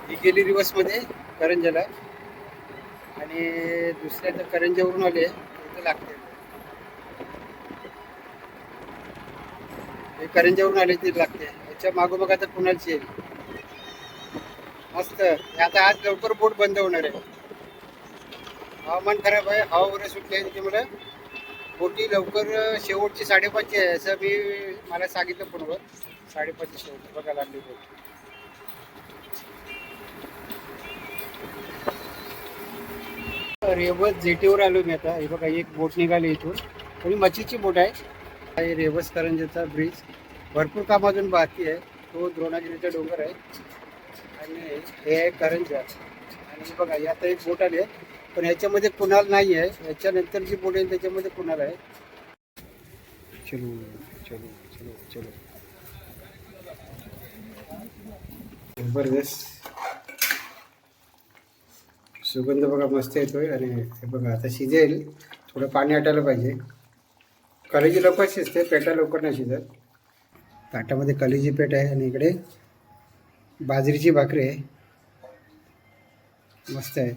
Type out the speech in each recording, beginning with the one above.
ही गेली रिवर्समध्ये करंजाला आणि दुसऱ्या तर करंजावरून आले इथं लागते. हे करंजावरून आले ती लागते. याच्या मागोमाग आता कुणालची आहे. मस्त. आता आज लवकर बोट बंद होणार आहे. हवामान खराब आहे, हवा वगैरे सुटली आहे, त्याच्यामुळे बोटी लवकर शेवटची 5:30 आहे असं मला सांगितलं फोनवर. 5:30 शेवट बघा लागली बोट. रेवस जेटीवर आलो मी आता. हे बघा एक बोट निघाली इथून, थोडी मच्छीची बोट आहे. हे रेवस करंजाचा ब्रिज. भरपूर काम अजून बाकी आहे. तो द्रोणागिरीचा डोंगर आहे आणि हे आहे करंजा. आणि बघा आता एक बोट आली आहे, पण याच्यामध्ये कुणाल नाही आहे. याच्यानंतर जी बोट आहे त्याच्यामध्ये कुणाल आहे. चलो चलो चलो चलो. जबरदस्त सुगंध बघा मस्त येतोय. आणि हे बघा आता शिजेल, थोडं पाणी आटायला पाहिजे. कलेजी लवकर शिजते, पेटा लवकर नाही शिजत. ताटामध्ये कलेजी पेट आहे आणि इकडे बाजरीची भाकरी आहे, मस्त आहे.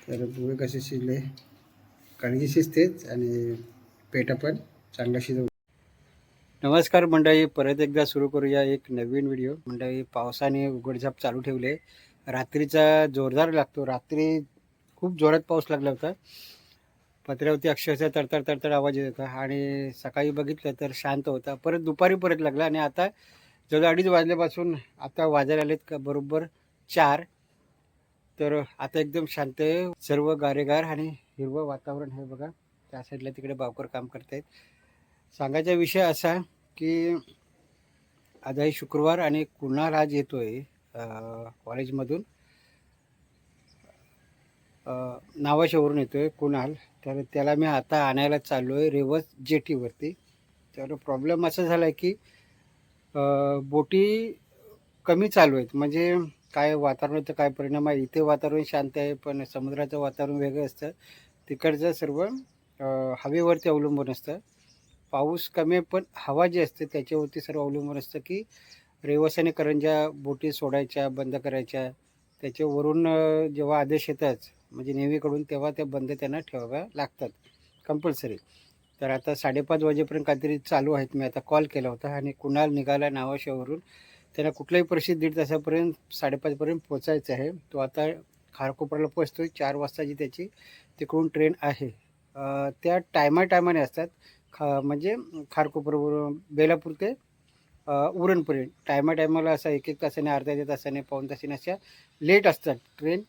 तर पोहे कसे शिजले, कणगी शिजतेच आणि पेटा पण चांगला शिजव. नमस्कार मंडळी, परत एकदा सुरू करूया एक नवीन व्हिडिओ. मंडळी पावसाने उघडझाप चालू ठेवले. रात्रीचा जोरदार लागतो. रात्री खूप जोरात पाऊस लागला होता. पत्र्यावरती अक्षरशः तडतड तडतड आवाज येत होता. आणि सकाळी बघितलं तर शांत होता. परत दुपारी परत लागला आणि आता जवळ 2:30 वाजल्यापासून आता वाजायला आलेत का बरोबर 4. तर आता एकदम शांत आहे, सर्व गारेगार आणि हिरवं वातावरण आहे बघा. त्या साईडला तिकडे बावकर काम करतायत. सांगायचा विषय असा की आज आहे शुक्रवार आणि कुणाल आज येतोय कॉलेजमधून. नावाशावरून येतोय कुणाल. तर त्याला मी आता आणायला चाललो आहे रेवस जेटीवरती. तर प्रॉब्लेम असा झाला आहे की बोटी कमी चालू आहेत. म्हणजे काय वातावरणाचा काय परिणाम आहे. इथे वातावरण शांत आहे, पण समुद्राचं वातावरण वेगळं असतं. तिकडचं सर्व हवेवरती अवलंबून असतं. पाऊस कमी आहे, पण हवा जी असते त्याच्यावरती सर्व अवलंबून असतं की रेवस आणि करंजा बोटी सोडायच्या, बंद करायच्या. त्याच्यावरून जेव्हा आदेश येतात म्हणजे नेव्हीकडून, तेव्हा त्या बंद त्यांना ठेवाव्या लागतात कंपल्सरी. तर आता 5:30 वाजेपर्यंत काहीतरी चालू आहेत. मी आता कॉल केला होता आणि कुणाल निघाला नावाशावरून. त्यांना कुठल्याही परिस्थितीत 1:30 तासापर्यंत 5:30पर्यंत पोचायचं आहे. तो आता खारकोपरला पोचतोय. 4 वाजताची त्याची तिकडून ट्रेन आहे. त्या टायमाने असतात. म्हणजे खारकोपरवरून बेलापूर ते उरणपर्यंत टायमाला असा 1-1 तासाने, अर्ध्या तासाने, पाऊण तासाने अशा लेट असतात ट्रेन.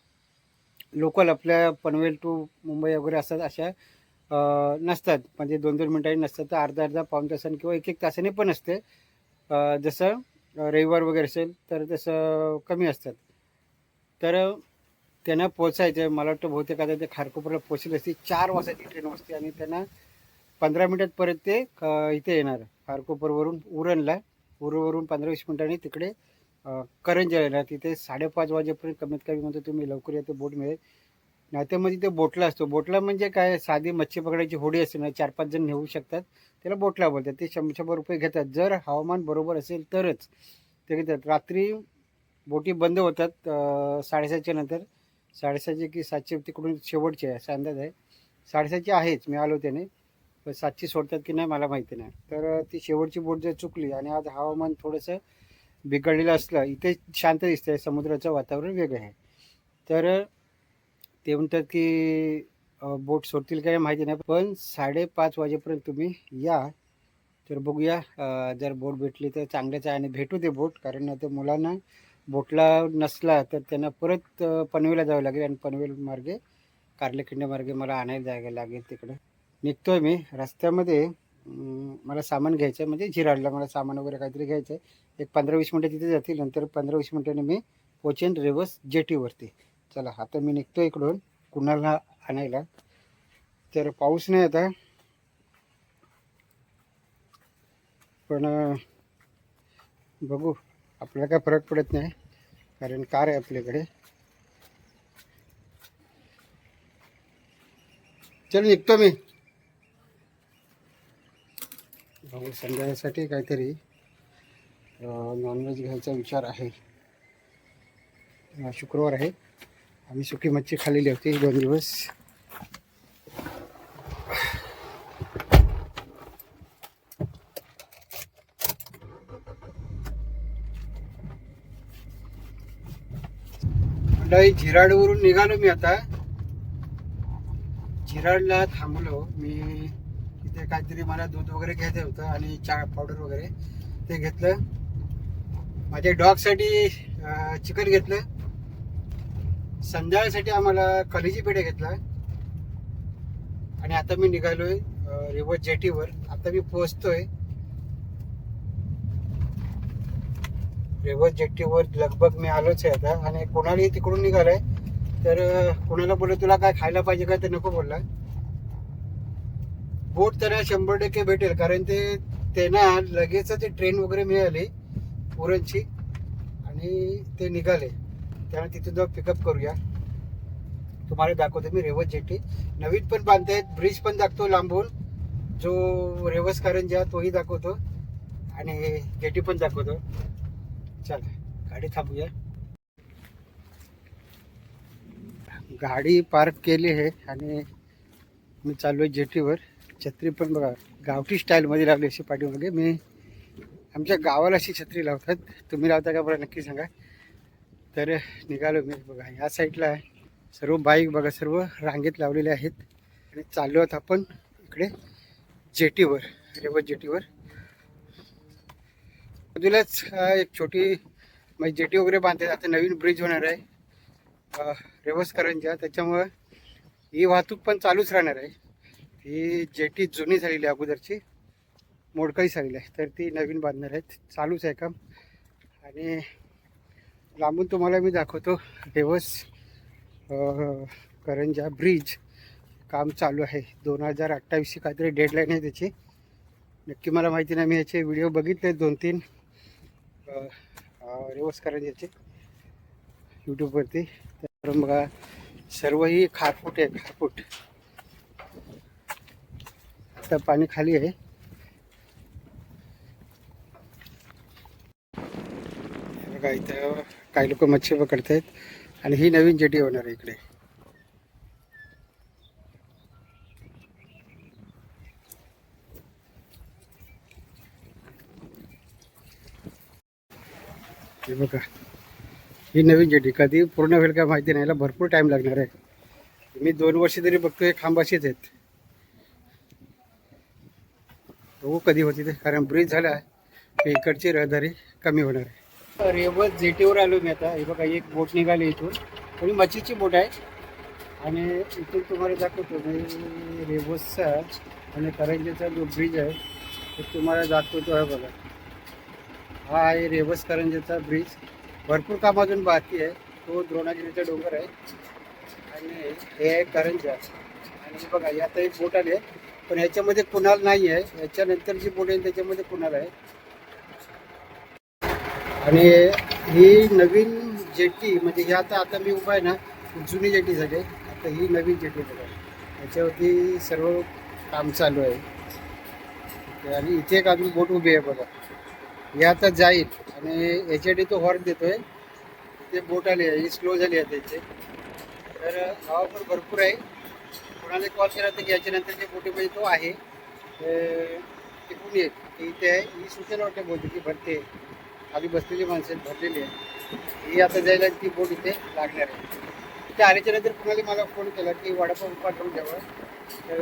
लोकल आपल्या पनवेल टू मुंबई वगैरे असतात अशा नसतात. म्हणजे 2-2 मिनिटांनी नसतात, तर अर्धा पाऊण तासाने किंवा 1-1 तासाने पण असते. जसं रविवार वगैरे असेल तर तसं कमी असतात. तर त्यांना पोचायचं आहे. मला वाटतं बहुतेक आता ते खारकोपरला पोचले असते. 4 वाजताची ट्रेन असते आणि त्यांना 15 मिनिटात परत ते इथे येणार खारकोपरवरून उरणला. उरणवरून 15-20 मिनिटांनी तिकडे करंजा येणार. तिथे 5:30 वाजेपर्यंत कमीत कमी म्हणतो तुम्ही लवकर येते बोट मिळेल. नाहीतर मग तिथे बोटला असतो. बोटला म्हणजे काय, साधी मच्छी पकडायची होडी असते ना, 4-5 जण नेऊ शकतात, त्याला बोटला बोलतात. ते 100 रुपये घेतात. जर हवामान बरोबर असेल तरच ते घेतात. रात्री बोटी बंद होतात 7:30च्या नंतर. 7:30 की 7ची तिकडून शेवटची आहे असा अंदाज आहे. 7:30ची आहेच, मी आलो त्याने. पण 7ची सोडतात की नाही मला माहिती नाही. तर ती शेवटची बोट जर चुकली आणि आज हवामान थोडंसं बिघडलेलं असलं, इथे शांत दिसतंय, समुद्राचं वातावरण वेगळं आहे. तर ते म्हणतात की बोट सोडतील काय माहिती नाही, पण 5:30 वाजेपर्यंत तुम्ही या. तर बघूया, जर बोट भेटली तर चांगलंच आहे आणि भेटू दे बोट. कारण आता मुलांना बोटला नसला तर त्यांना परत पनवेलला जावं लागेल आणि पनवेल मार्गे कारलेखिंड मार्गे मला आणायला जायला लागेल. तिकडं निघतोय मी. रस्त्यामध्ये मला सामान घ्यायचं आहे, म्हणजे झिराडला मला सामान वगैरे काहीतरी घ्यायचं आहे. एक 15-20 मिनटं तिथे जातील. नंतर 15-20 मिनटांनी मी पोचेन रेवस जेटीवरती. चला आता मी निघतो इकडून कुणाला आणायला. तर पाऊस नाही आता, पण बघू, आपल्याला काय फरक पडत नाही कारण कार आहे आपल्याकडे. चल निघतो मी. भाऊ संध्याकाळसाठी काहीतरी नॉनव्हेज घ्यायचा विचार आहे. शुक्रवार आहे. आम्ही सुकी मच्छी खाल्लेली होती 2 दिवस. मंडळी, झिराडवरून निघालो मी आता. झिराडला थांबलो मी. तिथे काहीतरी मला दूध वगैरे घ्यायचं होतं आणि चहा पावडर वगैरे ते घेतलं. माझ्या डॉगसाठी चिकन घेतलं. संध्याकाळसाठी आम्हाला कलेजी पेढे घेतला. आणि आता मी निघालोय रिव्हर जेटीवर. आता मी पोहोचतोय रिव्हर जेटीवर. लगभग मी आलोच आहे आता. आणि कोणालाही तिकडून निघालाय तर कोणाला बोललो तुला काय खायला पाहिजे काय, तर नको बोलला. बोट त्यांना 100% भेटेल, कारण ते ना लगेच ते ट्रेन वगैरे मिळाली पुरणची आणि ते निघाले. त्यामुळे तिथून जाऊन पिकअप करूया. तुम्हाला दाखवतो मी रेवस जेटी. नवीन पण बांधतायत, ब्रिज पण दाखवतो लांबून, जो रेवस कारंजा तोही दाखवतो आणि जेटी पण दाखवतो. चला गाडी थांबूया. गाडी पार्क केली आहे आणि मी चालू आहे जेटीवर. छत्री पण बघा गावठी स्टाईलमध्ये लावली अशी पाठीमागे. मी आमच्या गावाला अशी छत्री लावतात, तुम्ही लावता का बरं नक्की सांगा. तर निघालो मी. बघा या साईडला सर्व बाईक बघा सर्व रांगेत लावलेले आहेत आणि चाललो आहोत आपण इकडे जेटीवर, रेवस जेटीवर. बाजूलाच एक छोटी म्हणजे जेटी वगैरे बांधतात. आता नवीन ब्रिज होणार आहे रेवस कारंजा, त्याच्यामुळं ही वाहतूक पण चालूच राहणार आहे. ही जेटी जुनी झालेली आहे, अगोदरची मोडकळी झालेली आहे, तर ती नवीन बांधणार आहेत. चालूच आहे काम. आणि लांबून तुम्हाला मी दाखवतो रेवस कारंजा ब्रिज काम चालू आहे. 2028ची काहीतरी डेडलाईन आहे त्याची. नक्की मला माहिती नाही, मी याचे व्हिडिओ बघितले 2-3 रेवस कारंजाचे यूट्यूबवरती. तर बघा सर्व ही खारफूट आहे, खारफूट. आता पाणी खाली आहे. बघा इथं काही लोक मच्छी पकडत आहेत आणि ही नवीन जेटी होणार आहे इकडे. हे बघा ही नवीन जेटी कधी पूर्ण होईल का माहिती नाही, याला भरपूर टाईम लागणार आहे. मी 2 वर्ष तरी बघतोय, खांब असेच आहेत. बघू कधी होती ते, कारण ब्रिज झाला आहे इकडची रहदारी कमी होणार आहे. रेवस जेटीवर आलो मी आता. हे बघा एक बोट निघाली इथून, थोडी मच्छीची बोट आहे. आणि इथून तुम्हाला दाखवतो मी रेवसचा आणि कारंजाचा जो ब्रिज आहे तो तुम्हाला दाखवतो आहे. बघा हा आहे रेवस कारंजाचा ब्रिज. भरपूर काम अजून बाकी आहे. तो द्रोणागिरीचा डोंगर आहे आणि हे आहे कारंजा. आणि बघा यात एक बोट आली आहे, पण ह्याच्यामध्ये कुणाल नाही आहे. याच्यानंतर जी बोट आहे त्याच्यामध्ये कुणाल आहे. आणि ही नवीन जेटी म्हणजे ही आता मी उभा आहे ना, जुनी जेटी झाली. आता ही नवीन जेटी बघा, याच्यावरती सर्व काम चालू आहे. आणि इथे एक अजून बोट उभी आहे बघा. हे आता जाईल आणि याच्यासाठी तो हॉर्न देतोय. ते बोट आली आहे, ही स्लो झाली आहे त्याचे. तर हवा पण भरपूर आहे. कोणाला कॉल केला तर याच्यानंतर जे बोटीमध्ये तो आहे टिकून येत इथे आहे. ही सूचना वाटते बोलते की भरते, खाली बसलेली माणसं भरलेली आहे. ही आता जायला ती बोट इथे लागणार आहे. इथे आल्याच्या नंतर कुणाला मला फोन केला की वडापाव पाठवून द्यावा. तर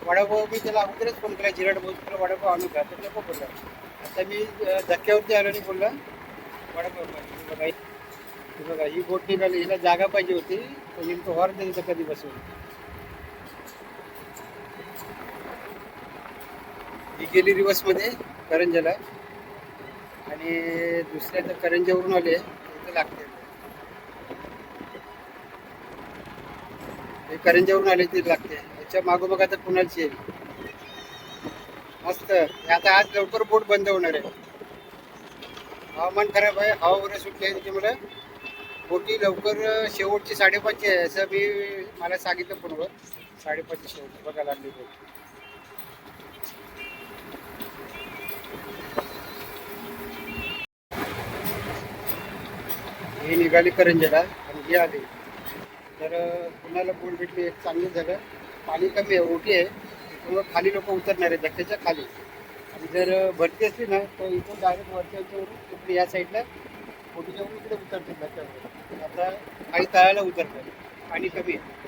वडापाव मी त्याला अगोदरच फोन केला, जिराड बोल तुला वडापाव आणू का, तर नको बोलला. आता मी धक्क्यावरती आलो आणि बोलला वडापाव बघा. बघा ही बोट निघाली, हिला जागा पाहिजे होती, पण तो हॉर्न द्यायचा कधी बसून. ही गेली रिवर्समध्ये करंजाला आणि दुसऱ्या तर करंजावरून आले इथे लागते. हे करंजावरून आले ते लागते. याच्या मागोमाग आता कुणालची येईल मस्त. आता आज लवकर बोट बंद होणार आहे. हवामान खराब आहे, हवा वगैरे सुटली आहे, त्याच्यामुळे बोटी लवकर शेवटची 5:30 आहे असं मला सांगितलं फोनवर. 5:30 शेवट बघा लागली बोट. हे निघाली करंजेला आणि हे आले. तर पुण्याला बोट भेटली, एक चांगली झालं. पाणी कमी आहे, ओटी आहे, त्यामुळं खाली लोक उतरणार आहे धक्क्याच्या खाली. आणि जर भरती असली ना तर इथून डायरेक्ट वरच्या याच्यावरून तिकडे या साईडला ओटीच्यावरून इकडे उतरते धक्क्यावर. आता काही तळाला उतरतात, पाणी कमी आहे.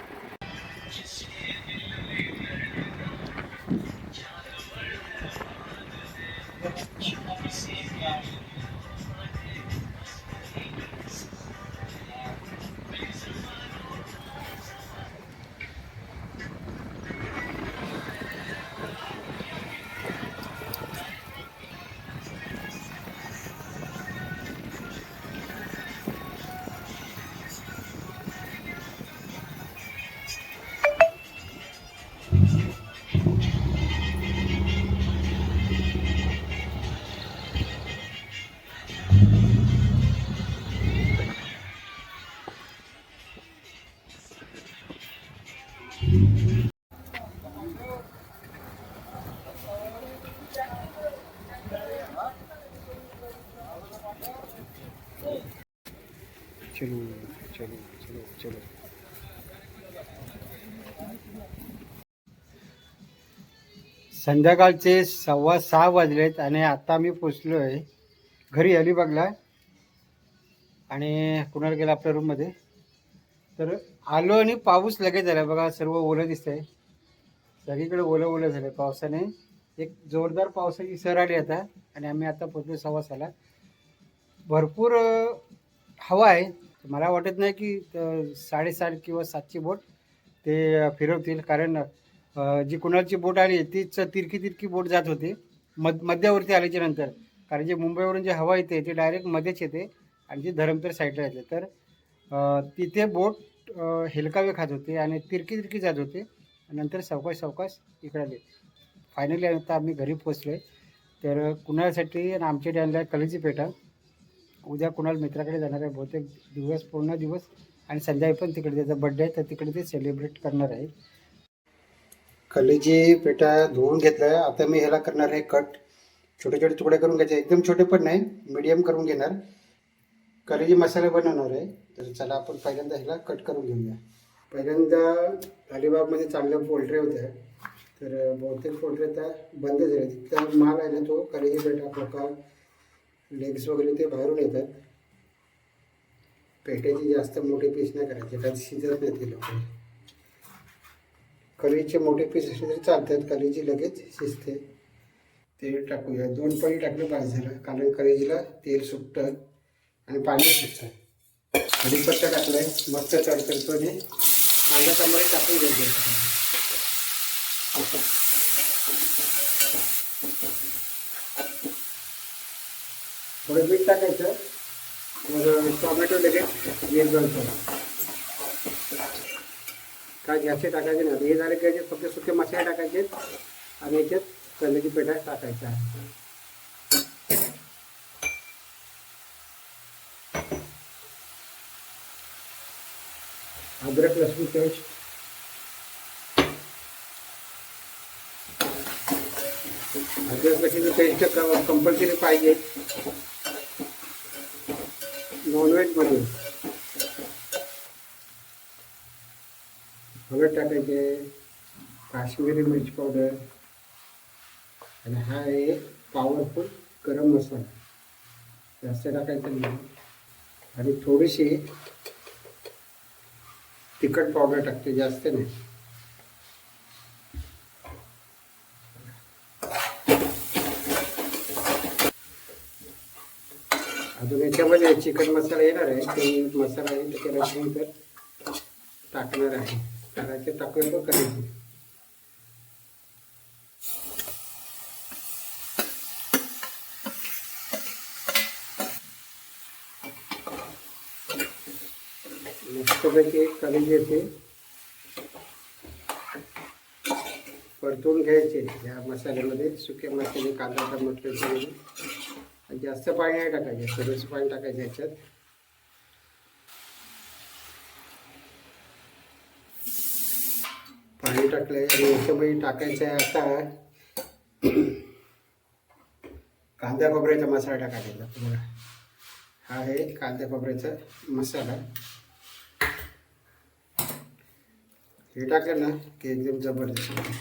चलो चलो चलो चलो. संध्याकाळचे 6:15 वाजलेत आणि आता मी पोचलो आहे घरी अलिबागला. आणि कुणाला गेला आपल्या रूममध्ये. तर आलो आणि पाऊस लगेच झाला बघा, सर्व ओलं दिसतंय, सगळीकडे ओलं ओलं झालं पावसाने. एक जोरदार पावसाची सर आली आता. आणि आम्ही आता पोचलो 6:15. भरपूर हवा आहे. मला वाटत नाही की 6:30 किंवा 7ची बोट ते फिरवतील, कारण जी कुणालची बोट आली तीच तिरकी तिरकी बोट जात होती मध्यावरती आल्याच्या नंतर. कारण जे मुंबईवरून जी हवा येते ती डायरेक्ट मध्येच येते आणि ती धरमतर साईडला येते. तर तिथे बोट हेलकावे खात होते आणि तिरकी तिरकी जात होते. नंतर सावकाश सावकाश इकडे आले. फायनली आता आम्ही घरी पोचलो आहे. तर कुणालसाठी आणि आमच्या आणला कलेजी पेठा. उद्या कुणाल मित्राकडे जाणार आहे बहुतेक दिवस, पूर्ण दिवस. आणि संध्याकाळी पण तिकडे त्याचा बड्डे आहे, तर तिकडे ते सेलिब्रेट करणार आहे. कलेजी पेठा धुवून घेतला आहे. आता मी ह्याला करणार आहे कट. छोटे छोटे तुकडे करून घ्यायचे, एकदम छोटे पण नाही, मीडियम करून घेणार. कलेजी मसाला बनवणार आहे. तर चला आपण पहिल्यांदा ह्याला कट करून घेऊया. पहिल्यांदा अलिबागमध्ये चांगल्या पोल्ट्री होत्या, तर बहुतेक पोल्ट्री आता बंद झाल्या. तिथला माल आहे ना तो कलेजी पेठा, प्रकार लेग्स वगैरे ते बाहेरून येतात. पेट्याची जास्त मोठे पीस नाही करायचे, कारण शिजत नाही ते लोक. कलेजीचे मोठे पीस असले तरी चालतात, कलेजी लगेच शिजते. तेल टाकूया, 2 पळी टाकलं पाहिजे झालं, कारण कलेजीला तेल सुटतं आणि पाणी सुटतं. कढीपत्ता टाकलाय, मस्त तडतडतो आणि कांदा टमाटे टाकून घ्यायचे. थोडं मीठ टाकायचं, मग टोमॅटो लगेच मीठ घालतो. काय जास्त टाकायचे नाही. हे झाले की फक्त सुके मसाले टाकायचे आणि याच्यात कलेजी पेठा टाकायचा. अद्रक लसूण पेस्ट, अद्रक लसूण पेस्ट कंपल्सरी पाहिजे नॉनव्हेजमध्ये. हळद टाकायचे, काश्मीरी मिरची पावडर, आणि हा आहे पॉवरफुल गरम मसाला, जास्त टाकायचा नाही. आणि थोडीशी तिखट पावडर टाकते, जास्त नाही. अजून याच्यामध्ये चिकन मसाला येणार आहे, ते मसाला आहे त्याच्यानंतर टाकणार आहे. टाकायचे टाकून पण करायचे. मस्तपैकी कलेजी येते परतून घ्यायचे या मसाल्यामध्ये. सुके मसाले, कांदा टमाटर, जास्त पाणी नाही टाकायचे, थोडंसं पाणी टाकायचं ह्याच्यात. पाणी टाकलंय आणि याच्यामध्ये टाकायचं आहे आता कांदा खोबऱ्याचा मसाला टाकायचा. बघा हा आहे कांदा खोबऱ्याचा मसाला. हे टाकलं ना की एकदम जबरदस्त होतं.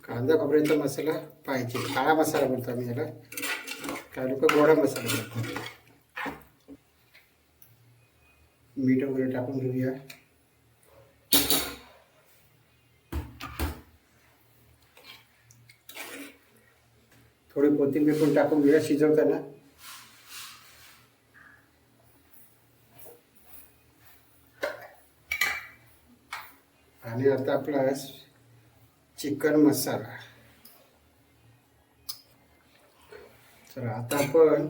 कांदा खोबऱ्याचा मसाला पाहिजे. काळा मसाला बोलतो आम्ही याला, काही लोक गोडा मसाला बोलतात. मीठ वगैरे टाकून घेऊया. थोडी कोथिंबीर पण टाकून घेऊया शिजवताना. आणि आता आपला चिकन मसाला. तर आता आपण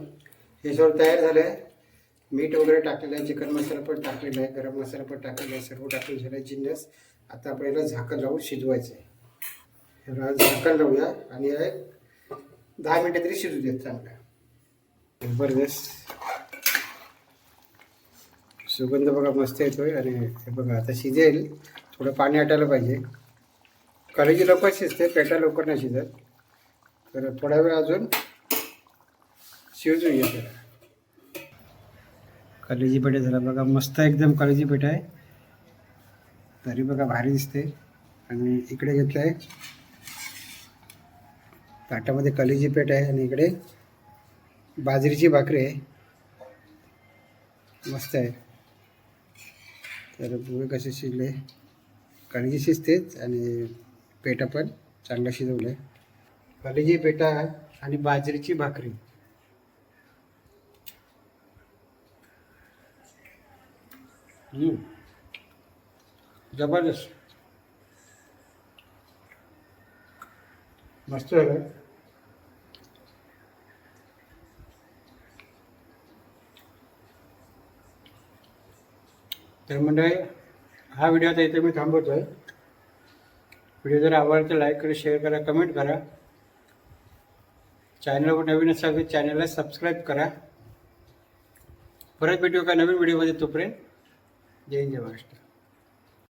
हे सर्व तयार झालं आहे. मीठ वगैरे टाकलेलं आहे, चिकन मसाला पण टाकलेला आहे, गरम मसाला पण टाकलेला आहे, सर्व टाकून झालं आहे जिन्नस. आता आपल्याला झाकण लावून शिजवायचं आहे. ह्याला झाकण लावूया आणि 10 मिनटं तरी शिजू देत चांगलं. जबरदस्त सुगंध बघा मस्त येतोय. आणि हे बघा आता शिजेल. थोडं पाणी आटायला पाहिजे. कलेजी लवकर शिजते, पेटा लवकर नाही शिजत. तर थोडा वेळ अजून शिजूया त्याला. कलेजी पेठा झाला बघा, मस्त एकदम कलेजी पेठा आहे. तरी बघा भारी दिसते. आणि इकडे घेतलं आहे ताटामध्ये कलेजी पेठ आहे आणि इकडे बाजरीची भाकरी आहे. मस्त आहे. तर बघा कसे शिजले. कलेजी शिजतेच आणि पेठा पण चांगला शिजवलं आहे. कलेजी पेठा आणि बाजरीची भाकरी. जबरदस्त मस्त झालं. तर मंडळी हा व्हिडिओ आता इथे मी थांबवतो आहे. व्हिडिओ जर आवडला तर लाईक करा, शेअर करा, कमेंट करा. चॅनलवर नवीन असाल तर चॅनलला सबस्क्राईब करा. परत भेटू का नवीन व्हिडिओमध्ये. तोपर्यंत जय हिंद, जय महाराष्ट्र.